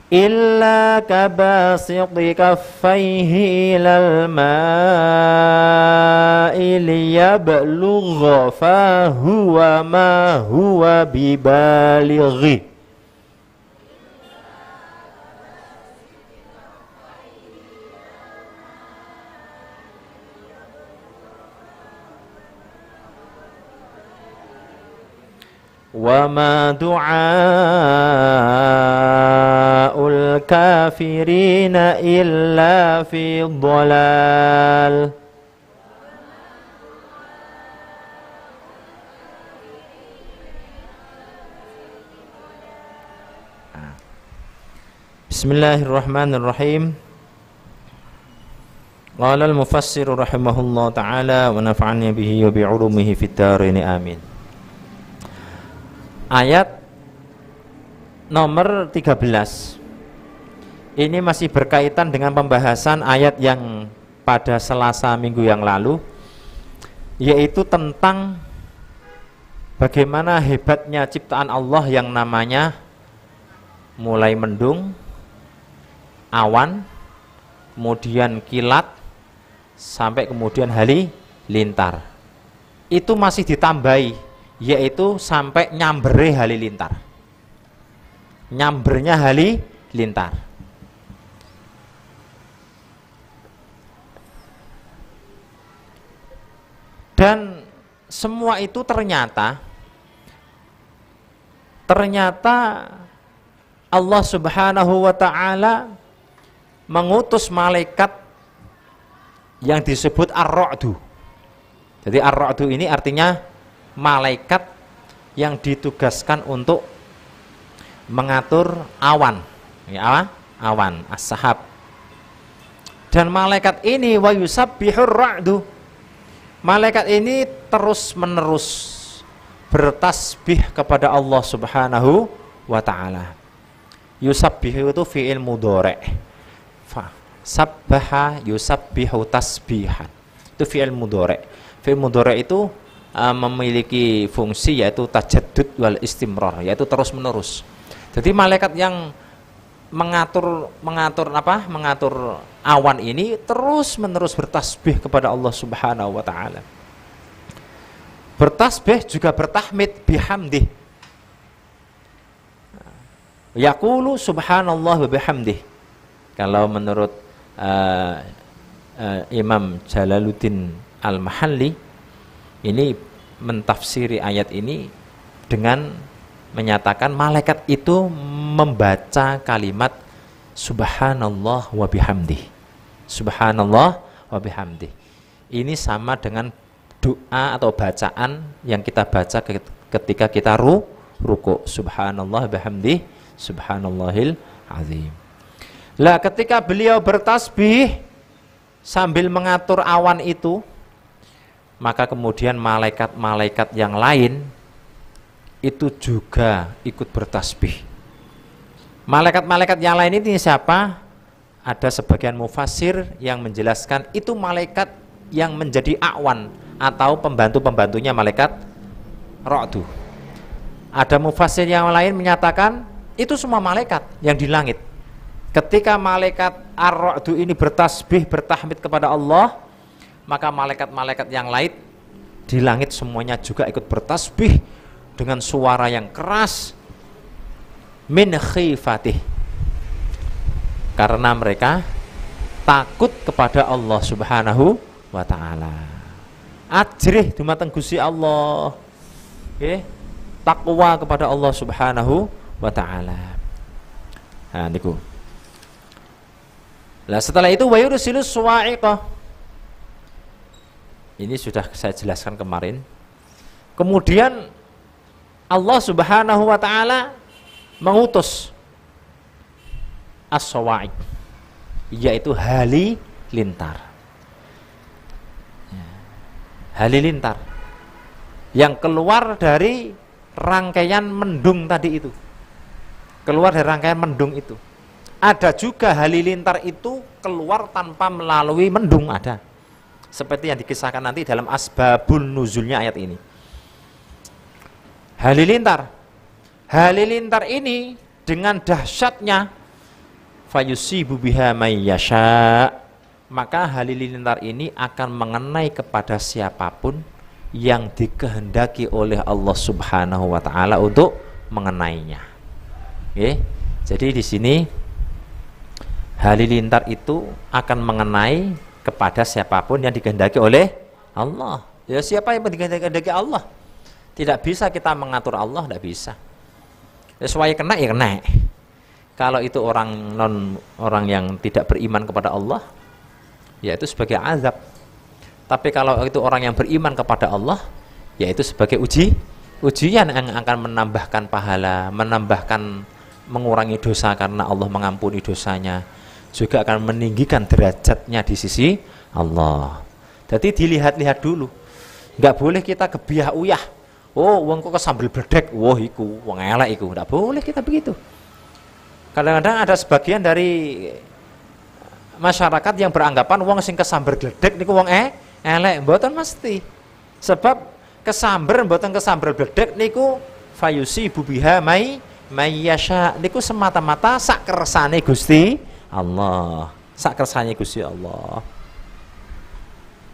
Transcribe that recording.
illa kabasiti kaffaihi ilal ma'i liyablugha fahu wa ma huwa bibalighi. Wa ma du'aul kafirina illa fi dhalal. Bismillahirrahmanirrahim. Qala al-mufassir rahimahullah ta'ala wa nafa'ani bihi wa bi'ulumihi fid dharain amin. Ayat nomor 13 ini masih berkaitan dengan pembahasan ayat yang pada Selasa minggu yang lalu, yaitu tentang bagaimana hebatnya ciptaan Allah yang namanya mulai mendung, awan, kemudian kilat, sampai kemudian halilintar. Itu masih ditambahi, yaitu sampai nyambere halilintar, nyambernya halilintar. Dan semua itu ternyata Allah Subhanahu wa ta'ala mengutus malaikat yang disebut ar-ra'du. Jadi ar-ra'du ini artinya malaikat yang ditugaskan untuk mengatur awan, ya, awan, as-sahab. Dan malaikat ini wa yusabbihur ra'du, malaikat ini terus menerus bertasbih kepada Allah Subhanahu wa ta'ala. Yusabbihu itu fi'il mudhari', sabbaha yusabbihu tasbihan, itu fi'il mudhari'. Fi'il mudhari' itu memiliki fungsi yaitu tajaddud wal istimrar, yaitu terus menerus. Jadi malaikat yang mengatur awan ini terus menerus bertasbih kepada Allah Subhanahu wa ta'ala. Bertasbih juga bertahmid bihamdih, yaqulu subhanallah wa bihamdih. Kalau menurut Imam Jalaluddin Al-Mahalli, ini mentafsiri ayat ini dengan menyatakan malaikat itu membaca kalimat subhanallah wa bihamdih. Subhanallah wa bihamdih. Ini sama dengan doa atau bacaan yang kita baca ketika kita ruku. Subhanallah wa bihamdih, subhanallahil azim. Lah ketika beliau bertasbih sambil mengatur awan itu, maka kemudian malaikat-malaikat yang lain itu juga ikut bertasbih. Malaikat-malaikat yang lain ini siapa? Ada sebagian mufassir yang menjelaskan itu malaikat yang menjadi awan atau pembantu-pembantunya malaikat ra'du. Ada mufassir yang lain menyatakan itu semua malaikat yang di langit. Ketika malaikat ar-ra'du ini bertasbih, bertahmid kepada Allah, maka malaikat-malaikat yang lain di langit semuanya juga ikut bertasbih dengan suara yang keras, min khifatih, karena mereka takut kepada Allah Subhanahu wa ta'ala. Ajrih dumateng Gusti Allah, okay? Takwa kepada Allah Subhanahu wa ta'ala. Nah niku. Lah setelah itu wa yursilus suwa'iqah, ini sudah saya jelaskan kemarin. Kemudian Allah Subhanahu wa ta'ala mengutus as-sawa'iq, yaitu halilintar. Halilintar yang keluar dari rangkaian mendung tadi itu. Keluar dari rangkaian mendung itu. Ada juga halilintar itu keluar tanpa melalui mendung, ada. Seperti yang dikisahkan nanti dalam asbabun nuzulnya ayat ini. Halilintar ini dengan dahsyatnya fayusibu biha may yasha, maka halilintar ini akan mengenai kepada siapapun yang dikehendaki oleh Allah Subhanahu wa taala untuk mengenainya. Oke. Jadi di sini halilintar itu akan mengenai kepada siapapun yang dikehendaki oleh Allah. Ya siapa yang dikehendaki Allah? Tidak bisa kita mengatur Allah, tidak bisa. Sesuai kena ya kena. Kalau itu orang yang tidak beriman kepada Allah, ya itu sebagai azab. Tapi kalau itu orang yang beriman kepada Allah, ya itu sebagai ujian yang akan menambahkan pahala, mengurangi dosa karena Allah mengampuni dosanya, juga akan meninggikan derajatnya di sisi Allah. Jadi dilihat-lihat dulu, nggak boleh kita kebiah uyah. Oh, wong kok kesambel bledek, wah iku, wong elek iku, nggak boleh kita begitu. Kadang-kadang ada sebagian dari masyarakat yang beranggapan wong sing kesamber gledek niku wong elek, mboten mesti. Sebab kesamber mboten kesamber gledek niku fayusi bubiha may yasha niku semata-mata sak kersane Gusti Allah. Sak kersane Gusti Allah.